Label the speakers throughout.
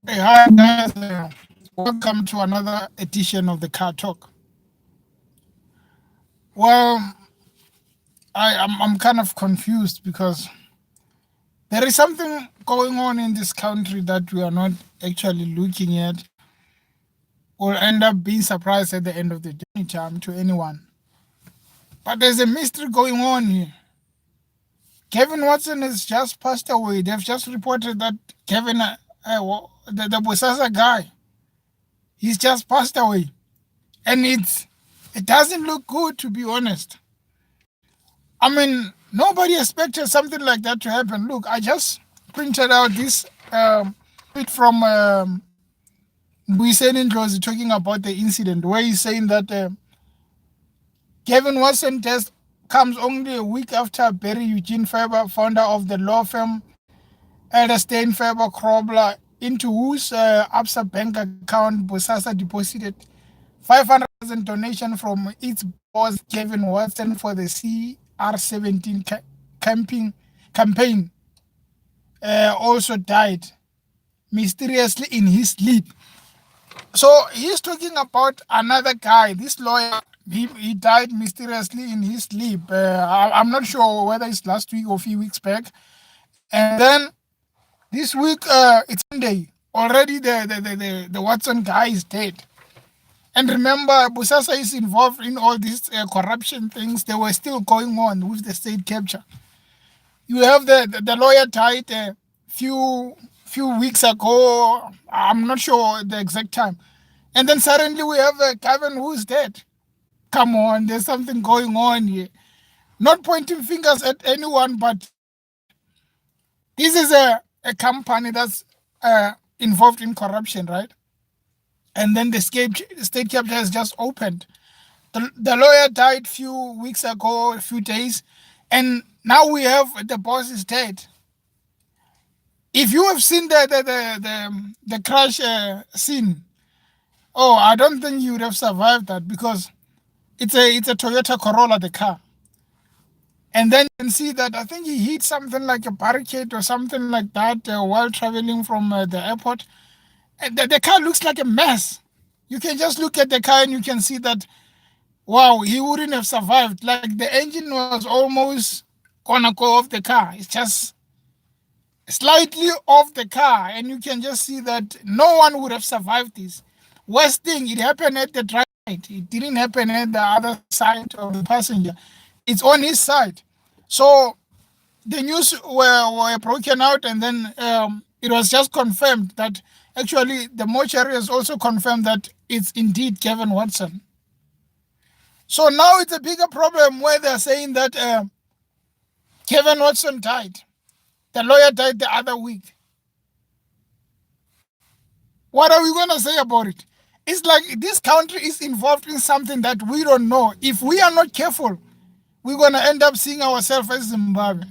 Speaker 1: Hey, hi guys. Welcome to another edition of the Car Talk. Well, I'm kind of confused because there is something going on in this country that we are not actually looking at or end up being surprised at the end of the journey time to anyone. But there's a mystery going on here. Gavin Watson has just passed away. They've just reported that the Bosasa guy, he's just passed away. And it doesn't look good, to be honest. I mean, nobody expected something like that to happen. Look, I just printed out this tweet from Buisen Ndlozi talking about the incident where he's saying that Gavin Watson death comes only a week after Barry Eugene Faber, founder of the law firm Elderstein Faber Krobler, into whose ABSA bank account Bosasa deposited 500,000 donation from its boss Gavin Watson for the CR17 campaign, also died mysteriously in his sleep. So he's talking about another guy, this lawyer. He died mysteriously in his sleep. I'm not sure whether it's last week or a few weeks back. And then this week, it's Sunday. Already the Watson guy is dead. And remember, Busasa is involved in all these corruption things. They were still going on with the state capture. You have the lawyer died a few weeks ago. I'm not sure the exact time. And then suddenly we have Gavin who's dead. Come on, there's something going on here. Not pointing fingers at anyone, but this is a company that's involved in corruption, right? And then the state capture has just opened. The lawyer died few weeks ago, a few days, and now we have the boss is dead. If you have seen the crash scene, oh, I don't think you would have survived that because it's a Toyota Corolla, the car. And then you can see that I think he hit something like a barricade or something like that while traveling from the airport. And the car looks like a mess. You can just look at the car and you can see that, wow, he wouldn't have survived. Like the engine was almost gonna go off the car. It's just slightly off the car, and you can just see that no one would have survived this. Worst thing, it happened at the drive side. It didn't happen at the other side of the passenger. It's on his side. So the news were broken out, and then it was just confirmed that actually the mortuary has also confirmed that it's indeed Gavin Watson. So now it's a bigger problem where they're saying that Gavin Watson died. The lawyer died the other week. What are we going to say about it? It's like this country is involved in something that we don't know. If we are not careful, we're going to end up seeing ourselves as Zimbabwe.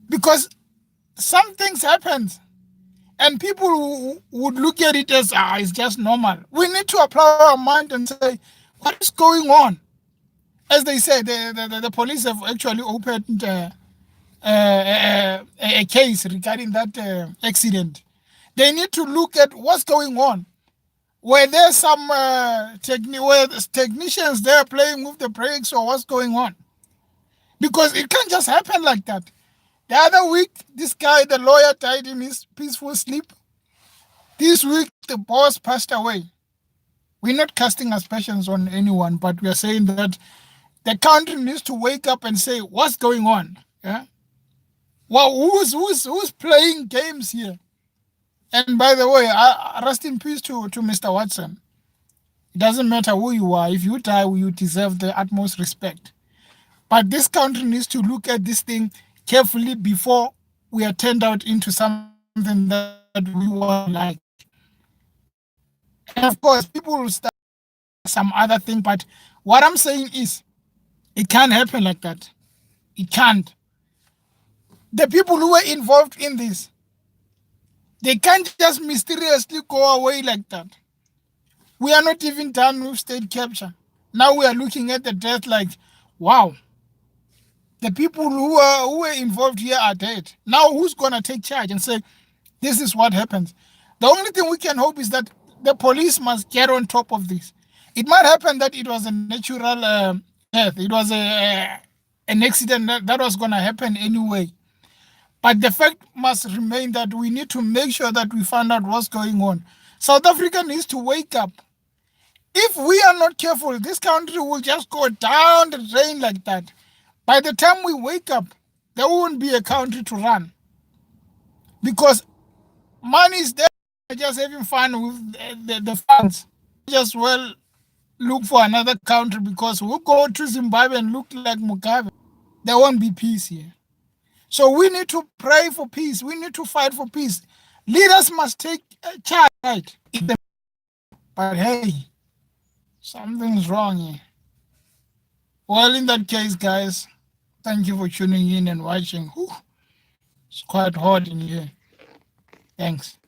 Speaker 1: Because some things happen and people would look at it as, it's just normal. We need to apply our mind and say, what is going on? As they say, the police have actually opened a case regarding that accident. They need to look at what's going on. Were there some technicians there playing with the brakes or what's going on? Because it can't just happen like that. The other week, this guy, the lawyer, died in his peaceful sleep. This week, the boss passed away. We're not casting aspersions on anyone, but we are saying that the country needs to wake up and say, what's going on? Yeah. Well, who's playing games here? And by the way, rest in peace to Mr. Watson. It doesn't matter who you are. If you die, you deserve the utmost respect. But this country needs to look at this thing carefully before we are turned out into something that we want like. And of course, people will start some other thing. But what I'm saying is, it can't happen like that. It can't. The people who were involved in this, they can't just mysteriously go away like that. We are not even done with state capture. Now we are looking at the death like, wow, the people who were involved here are dead. Now who's going to take charge and say, this is what happens? The only thing we can hope is that the police must get on top of this. It might happen that it was a natural death. It was an accident that was going to happen anyway. But the fact must remain that we need to make sure that we find out what's going on. South Africa needs to wake up. If we are not careful, this country will just go down the drain like that. By the time we wake up, there won't be a country to run. Because money is there, just having fun with the funds. Just well look for another country, because we'll go to Zimbabwe and look like Mugabe. There won't be peace here. So we need to pray for peace. We need to fight for peace. Leaders must take charge. Right? But hey, something's wrong here. Well, in that case, guys, thank you for tuning in and watching. Whew, it's quite hot in here. Thanks.